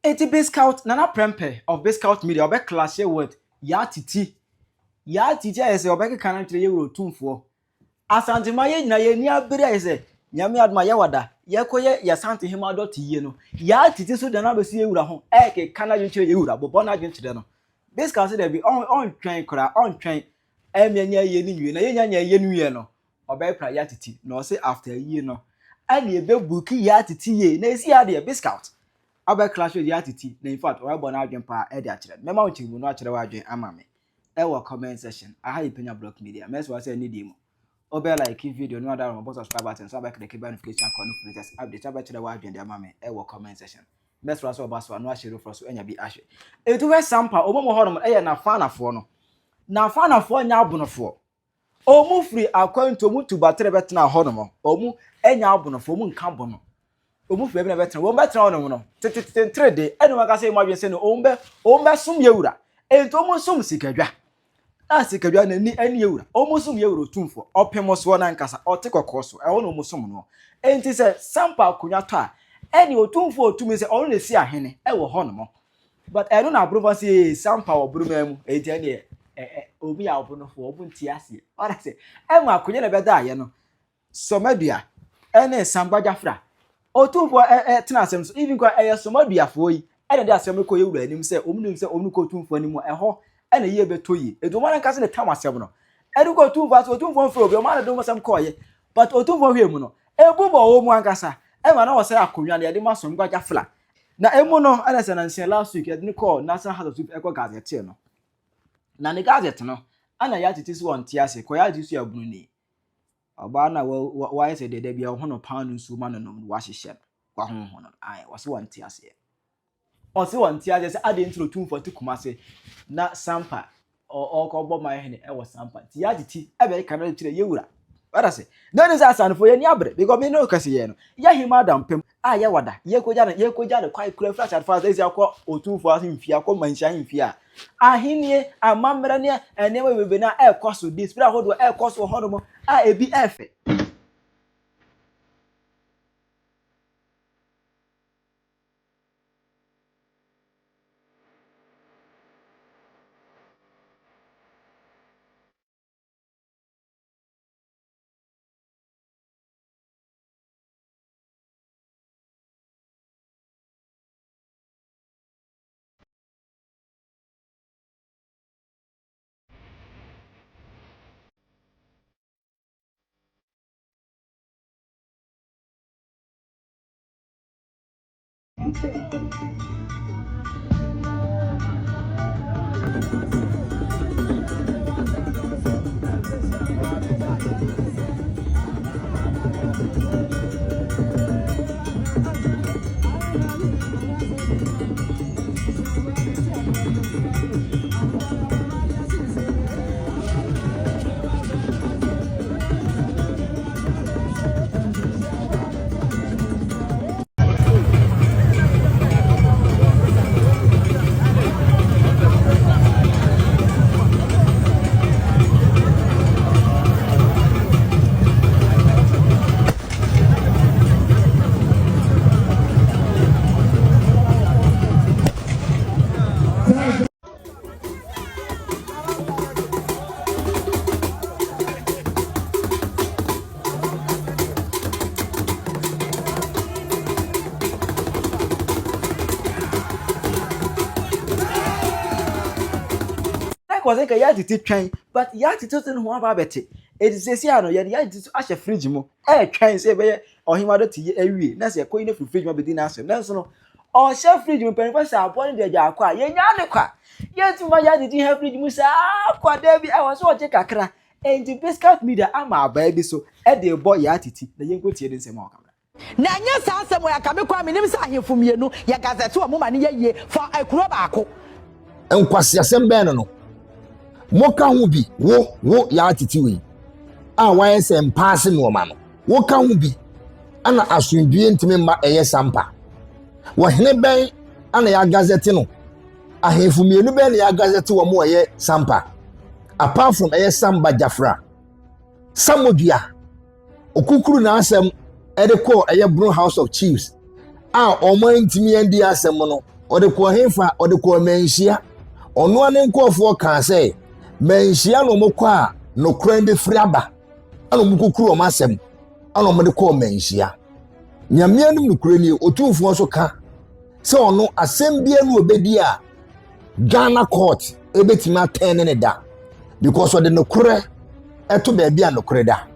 Eti Bigscout nana prempe of Bigscout media obe clash with Yaa Titi. Yaa Titi ese obe ke kana tire ye Otumfuo Asantehene na ye ni abere ese nyame adma ye wada ye koye ye Asantehene adot ye no Yaa Titi so de na be si ewura ho ke kana ye tire ye ewura bobo na adwen tire no Bigscout dey be on twen kra on twen emenya ye ni nwie na ye nya ye nwie no obe pra Yaa Titi no say after ye no ani ebe buki Yaa Titi ye na esi ade Bigscout Aba clash with Yaa Titi na in fact we born adwen pa e de akire mema wo chimu no akire wa adwen ama me e wo comment section aha yi Penyah block media mess wa say ni di mu obe like video no other mo subscribe button so aba click notification call no latest update aba kire wa adwen de ama me e wo comment section mess wa so oba so no ahye for so enya bi ahye etu we sampa omomo ho no e ye na fanafo no na fanafo nya abonofo omu free akwanto mu tubatere betena ho no omu enya abonofo mu nka bono omu free be na betena wo betena ho no tetetetre de enu maka say mo adwen se no ombe sum yewura ento mu sum sikadwa asikadwa na ni ani yewura omu sum yewura Otumfuo opemo so na nkasa otekokko so e wo no mu sum no enti se sampa akunya to a eni Otumfuo otumi se ono na si ahene e wo ho no but eno na approve say sampa wo buruma mu enti eni obi ya obonofo obunti ase ora se e mu akunya na beda aye no somadua ene samgbadafra Otumfuo tena asem so even kwa somaduafo yi ene de asem ko yewura anim se omunu se omunu ko Otumfuo anim e ho ene ye betoyi edu man nka se ne tam asem no edu ko Otumfuo fro obi o man do masem ko ye but Otumfuo hwe mu no ebubo wo mu ankasa e ma na wo se akonwa na de masom gbadafra na emu no ene se na nsen last week edni call national house of chief eko gazette no na ne gazette no ana Yaa Titi so won tiase ko Yaa Titi so abunu ni oba na wa ese de bia ho no pan nsu ma no wa hyehye kwa ho no ai wo so won tiase o se won tiase se ade ntro Otumfuo ti kumase na sampa o ko bo ma hene e wo sampa ti Yaa Titi e be kana tire yewura wada se no ni sa sanfo ye ni abre because me no kase ye no ya hima adam pem a ye wada ye koja de kwai kura flash advance ezi akọ Otumfuo asimfi akọ manhia himfi a ahenie amamra ne enewe bebe na e koso display hodo e koso hodo mo a ebi efe was like Yaa Titi twen but Yaa Titi so no aba beti it is say ano ye Yaa Titi ahye fridge mu twen say be ohima do ti awie na say koyi na fridge mu be di na asem na so no o hye fridge mu pen fa say abo ne de ja akwa ye nya ne kwa ye tu ma Yaa Titi ha fridge mu sa kwa da bi e wo so o je kakra enti Bigscout media ama aba bi so de bo Yaa Titi na ye nkotie de nsem o kamera na nya sa asem o yakame kwa me nim sa ahefo mienu ya gazette o mo ma ne ye for akuro baako enkwasi asem ben no Moka hu bi wo Yaa Titi we a wan se mpaase no ma no wo ka hu bi ana asundue ntime ma eye sampa wo hene ben ana ya gazette no ahefu mienu ben ya gazette wo mo eye sampa apart from eye samba jafra samodua okukuru na asem ede ko eye Bro House of Chiefs a omo ntime andi asem no ɔde kɔ hefa ɔde kɔ manhyia ɔno ane nkɔfoɔ kan sɛ manhyia no mokɔ a no kran be free aba ana mukukuru omasem ana mo de kɔ manhyia nyamea no nukure ni Otumfuo so ka sɛ ɔno asɛm bia no obedi a Ghana court ebetima ten ne da because ɔde nukure ɛto baabi a nukure da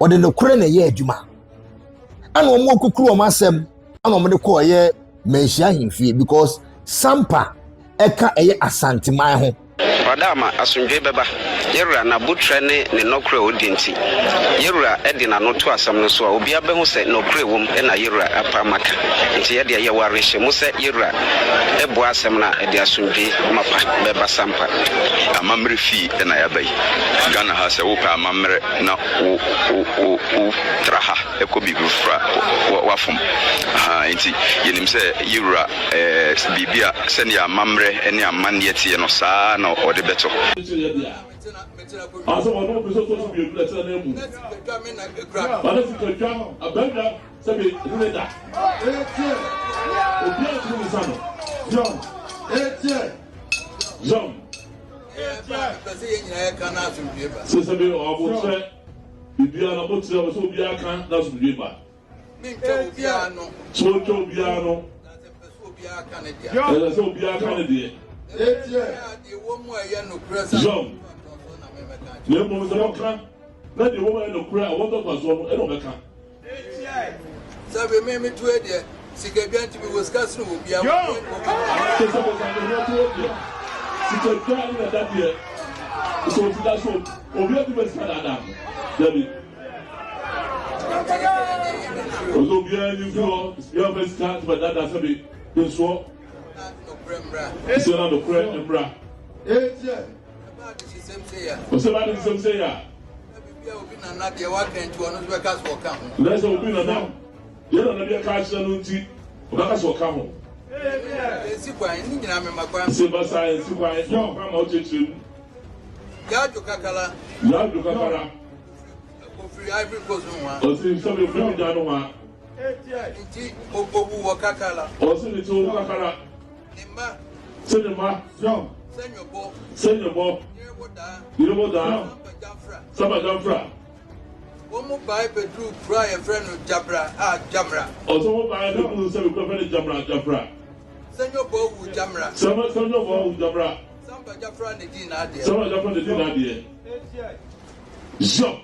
ɔde nukure na yɛ adwuma ana ɔmo kukuru omasem ana ɔmo de kɔ yɛ manhyia himfie because sampa eka ɛyɛ asanteman ho Padama asundwe beba yerura na butre ne nokre odinti yerura edi na no to asam no so a obi abehu se nokre wom e na yerura apamaka nti ye de ye wareshe mu se yerura ebo asam na edi asundwe mapa beba sampa amamre fi e na yabai Ghana ha se wo pa amamre na wo traha e ko bi bufra wafum nti yenim se yerura bibia se ne amamre ene amanne tie no saa na ode beto aso wono biso to bi ebula tena na emu bana si twa abanda sabe reda obi a tunu sano John kasi ye nyina ye kan na asundue ba se sabe obotre bibia na botre so obi aka na asundue ba mi ntwa obi ano so to obi ano na se peso obi aka ne dia so obi aka ne dia de wo mu aye no presa John le mo so kan na de wo no kura a wo to so no e no beka sabe me tu e de sika bia ntimi wo ska sno obi a se sabe kan no to obi si to twa na da dia so ti da so obi a ti be ska da da dabi ozo bia ni fo ya be ska ba da da sabe de so no prembra so na no kura embra ba de system say ya o se ba de system say ya bia obi na na de wa kan tu ono so be ka so ka ho let's obi na na ye na bia ka achira no nti o ba ka so ka ho si kwa ni nyina me makwa se ba science kwa yo kwa ma o chechiri ya jo kakala ko free Ivory Coast no wa o se so be free da no wa nti obu wo kakala o se ni to kakala imba se ni ma yo senyo bo yiro da saba jamfra o mo bai bedru kura ye friend no jabra jamra o so mo bai bedru se be ko friend jamra senyo bo wu jamra senyo bo wu jamra samba jafra ne di na ade samba jafra ne di na ade jo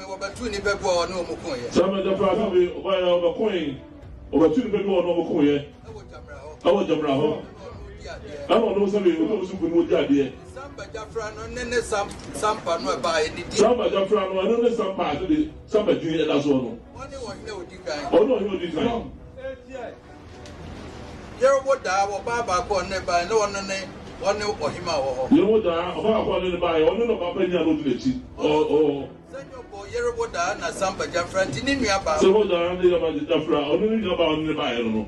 wo batu ni be bo no mo kun ye samba jafra so be o ba ya o ba kun o batu ni be bo no mo kun ye awo jamra ho ano no sabe o to su kunu di ade samba jafra no nene sampa no ba e di samba jafra no no ne sampa so de samba di e da so no oni wo ne odi kan o no he odi kan yero wo da wo ba ko ne ba ne wono ne woni ohima wo ho yero wo da o ba ko ne ba ye ono no ba Penyah no di lechi o senyo bo yero wo da na samba jafra ti ni nua ba se wo da ne ba jafra ono ni nua ba ono ne ba ye no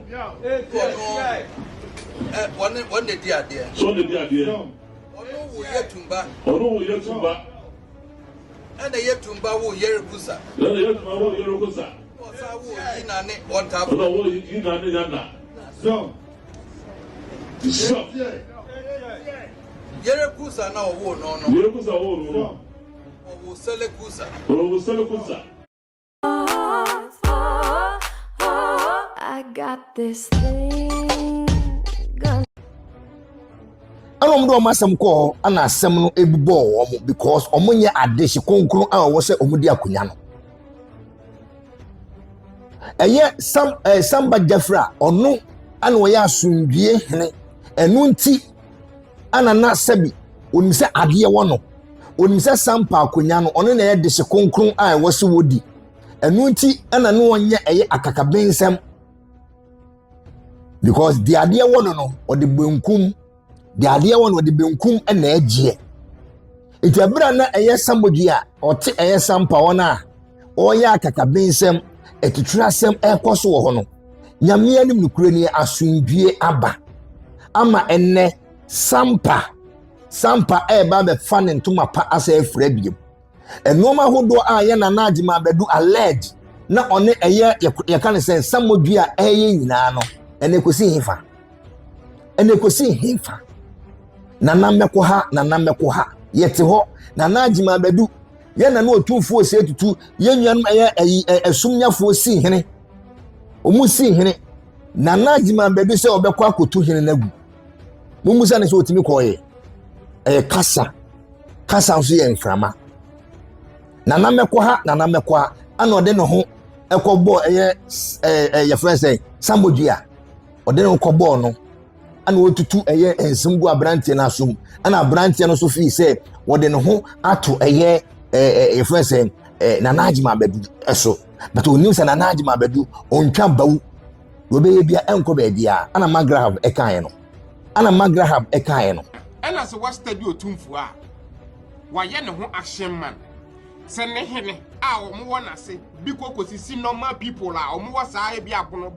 one di ade so ne di ade ono wo yetumba ana yetumba wo yerekusa ana yetumba wo yerekusa o sa wo ina ne on tap ono wo ina ne yana so yerekusa na wo no yerekusa wo no wo selekusa I got this thing. Ano mdo masam ko ana asem no ebubo omo because omo nye adeshi konkron a wo se omo di akonya no eye samba jafra ono ana wo ya asundue hene enu nti ana na sabi onise ade wo no onise sampa akonya no ono na ye deshi konkron a wo se wodi enu nti ana no wonye eye akakabensem because the idea wo no o de benkum the idea one with the benkum and edge. If you bring na eye somebody or te eye sampa wana or ya kakabensem e titrasem e koso wo no nyame anim nukure ni asundue aba ama enne sampa e ba be fan ntoma pa asa efra biem enoma hodo a ye na najima bedu alleged na one eye ye kan say somebody a eye nyina no ene kosi hifa nana meko ha yete ho nana agima bedu ye na Otumfuo se tutu ye nnuanum esumnyafo si hene omu si hene nana agima bedu se obekọ akotu hene nagu mumusa ne se otimi koye kasa nso ye mframa nana meko ha ana ode no ho ekọbọ ye friend sambodua ode no kọbọ no ana otutu ensimgu abrantie na som ana abrantie no so fi se wode no ho ato ye friend nana agima bedu eso but onim se nana agima bedu ontwa bawu obeye bia enko ba bia ana magrahab ekaye no ana se was study Otumfuo a wa ye ne ho action man se ne hene a omo wona se biko kosisi normal people a omo wasa e bia bono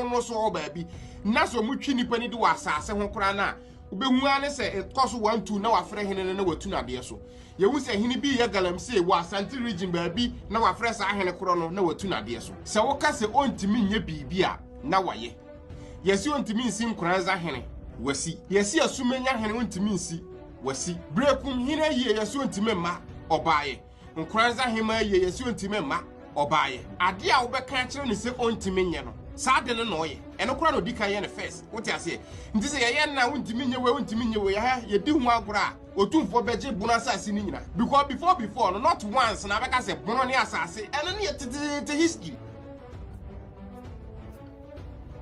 no so o ba bi na so mu twi nipa ni di wasase ho kora na obehu ane se it cost 1 2 na wa frɛ hene na watu na de so ye hu se hene bi ye galamsey wa Asante region ba bi na wa frɛ sa hene koro no na watu na de so se wo ka se ontimi nye bibi a na waye yesi ontimi nsi nkranza hene wasi yesi asumenya hene ontimi nsi wasi brekum hene ye yesi ontimi ma obaye nkranza hema ye yesi ontimi ma obaye ade a wo be kan kire ne se ontimi nye no sa de no ye eno kura no dika ye ne first wote ase nti se ye na ontimi nye we ye di hu agora Otumfuo beje bunu asase ni nyina because before no not once na beka se bunu ne asase eno ne ye history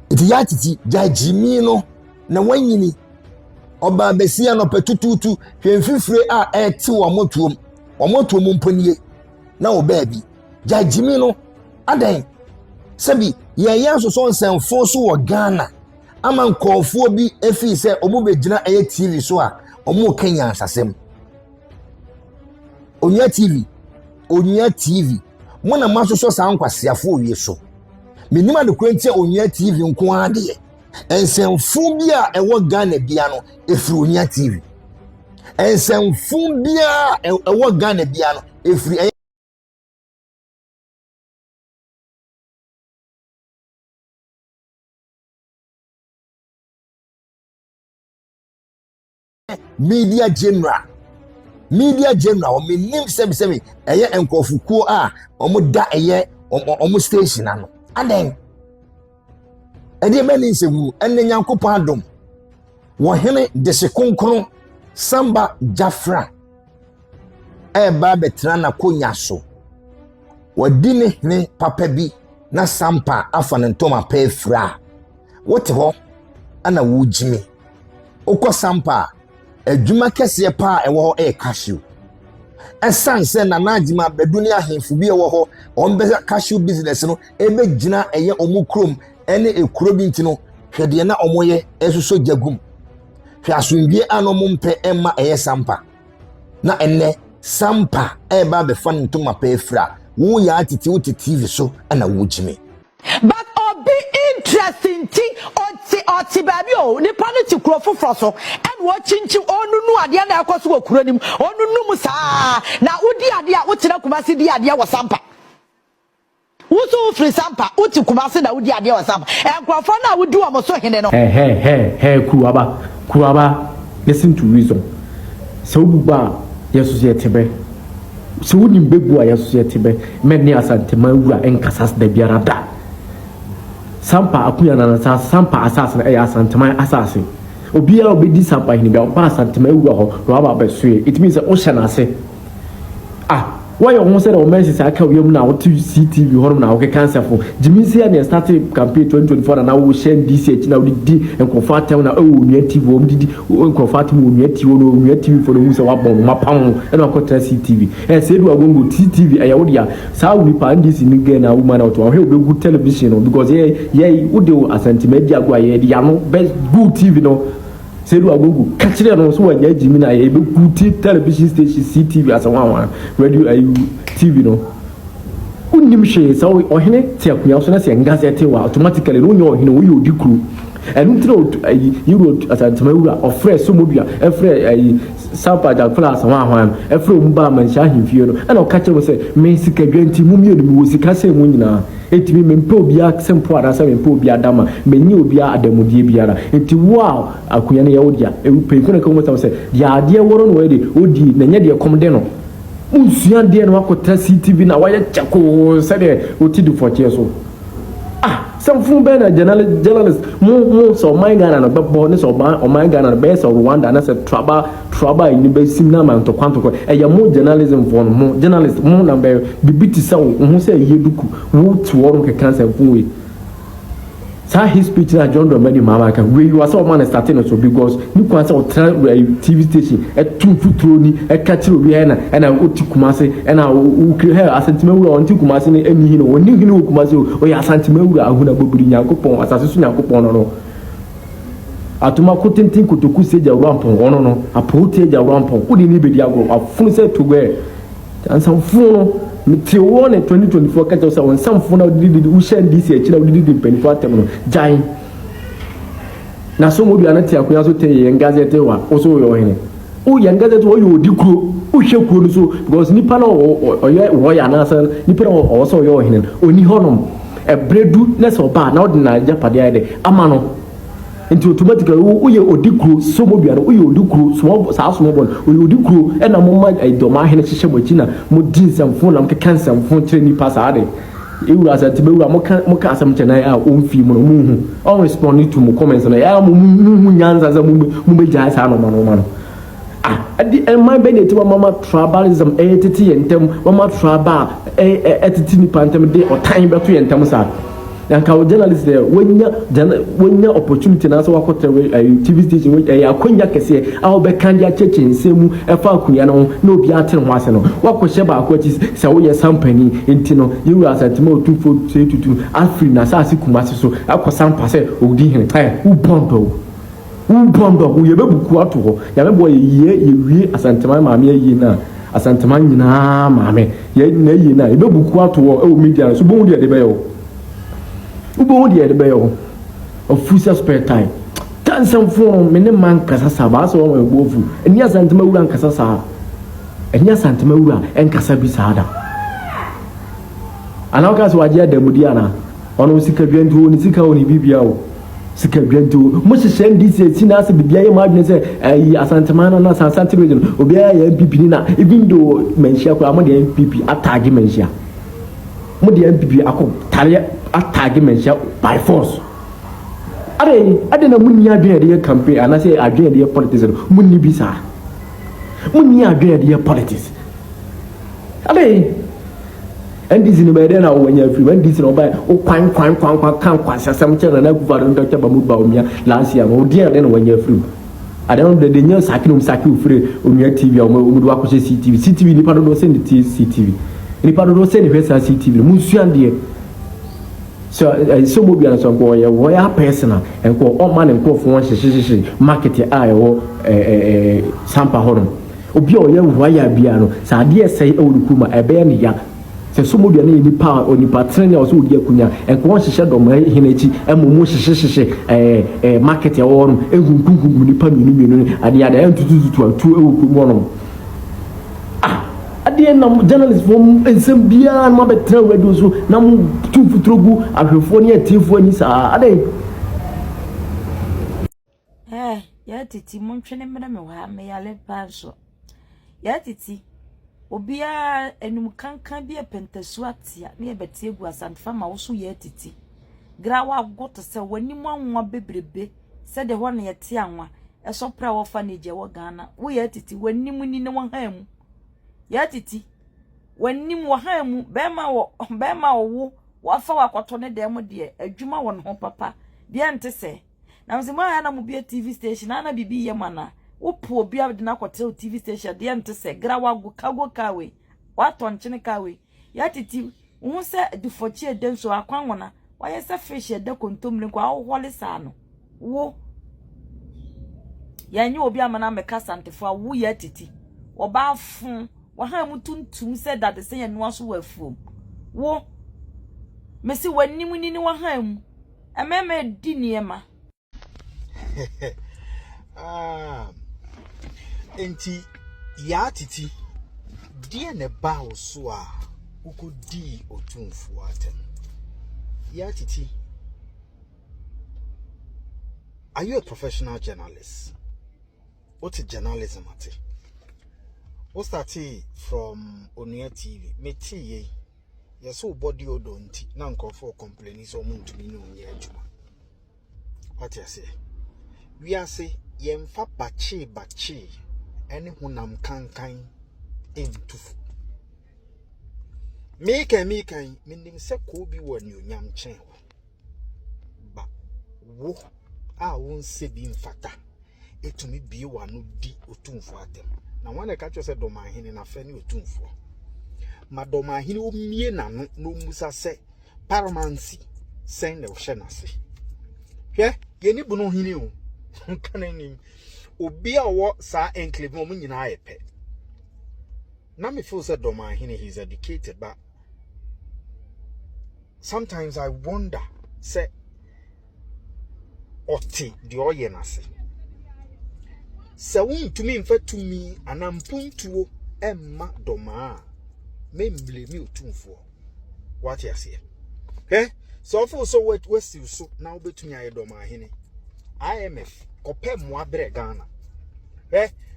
iti Yaa Titi gyimii no na wanyini oba besia no petututu hwemfifire a eti omotuom mpanie na obabi gyimii no adan sabi ye yasoso nsemfo so wo Ghana ama nkofo bi efi se omo begina TV so a omo Kenya asasem Onya TV mona masoso sa nkwasiafo wie so minima de kwentia Onya TV nko ade ensemfo bi a ewo Ghana bia no efiri Onya TV ensemfo bi a ewo Ghana bia no efiri media general o menim semi eye enkofukuo a omo da eye omo station ano aden ede mani nsegu enne nyankopon adom wo hene de sekonkron samba jafra ba betra na konya so wadine ne papa bi na sampa afa ne ntoma pa efra wote ho ana wo gyimii okọ sampa adwuma kese pa ewo ho cashew esanse na najima beduni ahemfu bi ewo ho ombe cashew business no ebe gina eye omukrom ene ekuro bi ntino hwede na omoye esuso jagum hwe asundie anomumpe emma eye sampa na enne sampa eba be fan ntoma pa efra wo Yaa Titi wo TV so ana wo gyimii but obi interesting thing oti baby o ni pa no ti kuro foforo so and wo chinchi onunu ade na akoso wo kuro nim onunu mu saa na udi ade a wo tena Kumasi di ade wo sampa wo so free sampa wo ti Kumasi na udi ade wo sampa enkrofo na wo du o so hene no kuaba listen to reason so buba yesu ye tebe so woni mbegu a yesu ye tebe menni asantema wura enkasas da biara da sampa akuya na sampa asase na asantema asase obiara obedi sampa hini bia opa asantema wura ho ro aba besoe it means o hye na ase why you want to say the women is aka we na what CTV horum na o ke cancer for gyimii say na start campaign 2024 na wo share DCH na we di enkofa tem na o Onya TV o mdidi enkofa tem Onya TV no Onya TV for the musa wa bom mapam e na ko tra CTV say do agongo CTV aya wo dia sa wo nipa ndisi ni ge na woman out o he obegu television no because ye wo de asantema di agwa ye di ano best good TV no say do agongo kachire no so wanya gyimii na ye be good television station CTV as one radio TV no unim hwe so ohene ti akunya so na se ngazete wa automatically no nyo ohene wo yodi kru enu tro yiro asantema wura ofre so modua efre sapa da class hwan efre umba man sha himfie no e na okache mo se me sika dwanti mu mienu mi wo sika se mu nyina etimi me mpe obi aksempo arasa me mpe obi adama me nyi obi adamudie biara enti wow akunya ne yewodia e penko na komo se dia ade woro no we de odi na nya de komde no unsuya de no akota CTV na waye chako se de otidu fotie so some fun be na journalist mo so my Ghana no bebo ne so o my Ghana be so Rwanda na se traba ni be sim na man to kwanto ko e ya mo journalism for mo journalist mo na be bibiti sa wo se yeduku wo tuoro ke cancer fun we sa his speech na John Romani mama kan we you are so man starting so because ni kwa sa TV station e tun futuro ni e catch obi na oti kumase e na u he asantime wura on ti kumase ni emi hi no oni hi no kumase o ya asantime wura ahuna bobiri nyakopon asase su nyakopon no atuma ko tintin kotoku seja rampon ono no apote eja rampon odi ni bedi ago afunu se togwe ansan funu ti won 2024 ka tell say on some funu didi u shen this year chira didi penifo atem no Gyae na so mo bia na ti akoya so te ye ngazete wa o so yo hene o ye ngazete wo yo dikro o hwe kuro so because nipa na o ya na san nipa na o so yo hene oni honom e bredu na so ba na ordinary japade ade ama no enti automatically wo ye odikro so mo bia no wo ye odikro so sa so mo bon wo ye odikro e na mo ma do ma hene hihye bochi na mo din samfo na mo kansa samfo tre ni pass ade ewura asantime wura mo ka asam chena a o mfi mo no mu hu on respond to mo comments na ya mo nyanza za mo be Gyae sa no no adi my benefit mama tribalism titi yentem mama tribal titi ni pantem de o time beto yentem sa yanka o journalist there wenya opportunity na so wakotre TV station we akonya kese a wo be kandia cheche nsemu efa akunya no na obi atere ho ase no wakohye ba akwachi se wo ye sampani enti no yiwu asantime Otumfuo tutu afri na sa ase kumase so akosampa se odi hene ubombo wo ye bebuku ato ho ya mebo ye asantema maame yi na asantema nyina maame ye na yi na ye bebuku ato ho e media so bon de be yo ubon de be yo ofusa spare time tansam fo me ne man kasa saba so wo ebofu eni asantema wura nkasa sa eni asantema wura enkasa bi saada ana ka so waje adamudi ana ono sika biantu oni sika oni bibia o sika biantu mo hye ndc si na ase bibia ye ma adwene se asantema na asante region obia ya MPP ni na even though menhia ko amode MPP atagi menhia mo de MPP akọ tare atagi menhia by force ade na munni adwene de campaign ana se adwene de politics munni bi sa munni adwene de politics and this in the na when you free and this no buy o kwan kan sasam chana na guvaro ndo chaba mu ba omia last year o dia den when you free I don't the new sakin free omia TV o mu do akose CTV ni pado do send CTV ni pado do send hwesa CTV mu suan de so mo bia so ko ye wo ya personal en ko o man en ko fo won hye market a wo sampa hono obi o ye wo ya bia no sa de sei e wo kuma e be ne ya se somo bia na nipa onipa trene o so odi akunya enko won hihye do ma hinechi emomo hihye market ya wo no egungungun nipa mienu ade ade entututu atu ewo kumo no ade na journalist from ensem bia na betra radio so na mu tufutrogu ahwefo ne atifo ani sa ade Yaa Titi montwene me wa me yale panso Yaa Titi obia enum kankan bi epentasu atia na ebetie gu asantfa ma wo so Yaa Titi grawa goto se wanimu anwa bebrebe se de ho na yete anwa esopra wo fa na je wo Ghana wo Yaa Titi wanimu ni ne wo hamu Yaa Titi wanimu wo hamu be ma wo fa wakoto ne dem de adwuma wo no ho papa de ente se na mzima ya na mobia TV station na bibi ye mana wopo obi abde na kwete TV station de ente se grawa go kawe wato nchene kawe Yaa Titi wo se dufochi edenso akwan wona waye se fish ede kontomle kwa ahole sa no wo ya nyi obi amana meka santefo wo Yaa Titi oba fun wo ha mutuntum se dade se ye no aso wafuom wo mesi wanimu ni wo ha mu ememe di niema Enti Yaa Titi die ne ba wo so a ukodi Otumfuo atem. Yaa Titi, are you a professional journalist? What is journalism at? What started from Onia TV? Me tea ye so body odonti na nkofo complain so muntu bi no nye adwuma. What you say? We are say yemfa bachi ene hunam kankan entufu. Me kan minim se ko bi wo ni onyam chen wo. Ba wo a won se bi mfata etumi bi wa no di Otumfuo atem. Na wan e ka cho se domahene na fa ni Otumfuo. Madomahene omie na no musa se paramancy sen le hye na se. Hwe ye ni bunu hini o. Kan nim obi a wo sa enclave mo nyina ayepe. Na me feel say domahene he's educated, but sometimes I wonder say oti di oye na se. Se won to me mfa to me anampuntuo emma doma memble mi Otumfuo. What you say? Okay? So for so what still so now betumi aye domahene. IMF kope mo abre Ghana.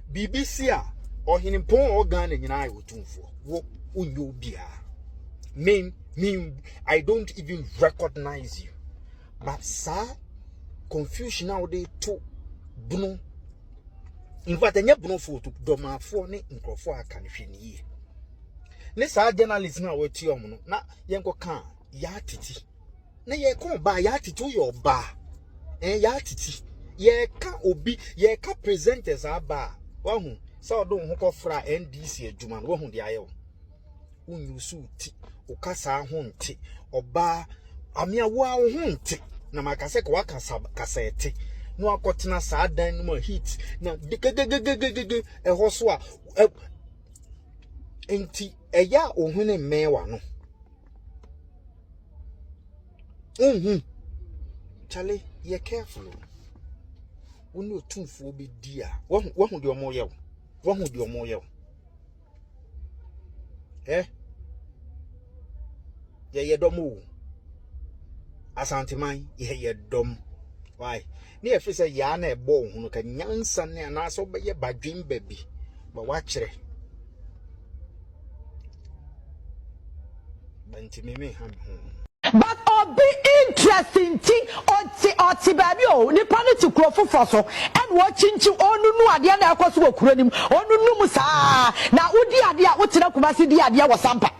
BBC a ohinipon o Ghana nyina aye Otumfuo. Wo unyo bia. Me I don't even recognize you. But sir, confusion now they to bunu. In fact, enya bunu fo to domafo ne nkrofo aka ne hwe ne ye. Ne sa journalist na wati omo no na yenko kan Yaa Titi. Na ye kon ba Yaa Titi yo ba. Yaa Titi. Ye ka obi, ye ka presenters aba. Wa hu, sa odo hu ko fra NDC adwuma no wa hu de aye. Unyusu ti, ukasa ho nti, oba amia wo ho nti. Na makase ko kasa ete. No akotena sa dan no hit na gegegegegege eho so a enti eya ohune mewa no chale ye careful woni Otumfuo be dia wo hu de omo ye wo hu de omo ye ye domo asanteman ye dom. Why? Near free say Yana a bone who can young son and also be a bad dream baby. But watch it. But be interesting thing or Tibabio, Nipani to Crawford Fossil, and watching to Onu Adia Kosu Kurenim, Onu Musa. Now, Udia, what's in a Kumasi, the idea was Sampa.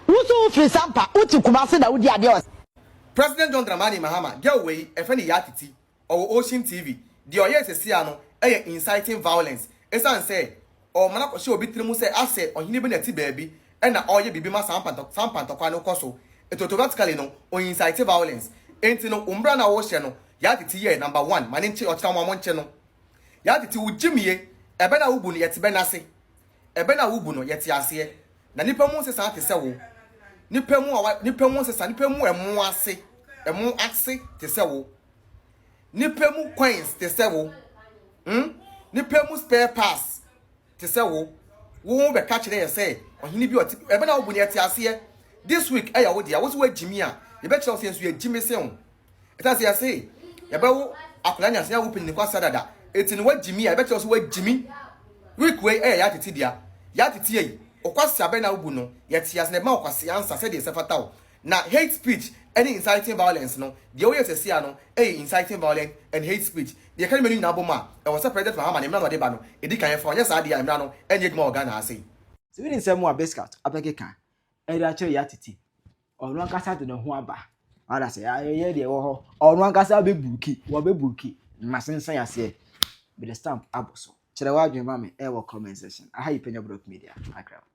Who's free Sampa, Utu Kumasi, the Udia. President John Dramani Mahama, Gyae, a friend Yaa Titi, or Ocean TV, the Oya Sesiano, inciting violence. Esan say, or Manako show bitrimu say asset on Hinibineti baby, and the Oya Bibima Sampantokano Coso, a automatically no, or inciting violence. Ain't no Umbrana Oceano, Yaa Titi, number 1, Maninchi or Chama channel. Yaa Titi with gyimii, a Bena Ubuni yet Benasi, a Bena Ubuno yet Yasie, Nanipamu says Ati Sewo. Nipemu se sa nipemu emu ase te se wo nipemu coins te se wo nipemu spare pass te se wo be catch there say ohini bi oti ebe na obu ne ati ase this week eya wo dia wo so wa gyimii a ye be kire so ye gyimii se ho eta se ya say ye be wo akola nya se ya wo pin ni kwasa dada eti ni wa gyimii a ye be kire so wa gyimii week we eya Yaa Titi dia Yaa Titi yi okwasi abena ubu no yeti as ne ma okwasi answer said dey sefata na hate speech any inciting violence no the oye sesia no inciting violence and hate speech the kan menu na boma e was president Mahama ne mna no de ba no edi kan fa onye sa de ya mna no enye gma organ ase se we nsem wa Bigscout abeke kan e ra che Yaa Titi onu ankasa de ho aba ada se ye de wo ho onu ankasa be buki masensan ya se be the stamp aboso chere wa adwen ma me e wo comment section aha Penyah media akra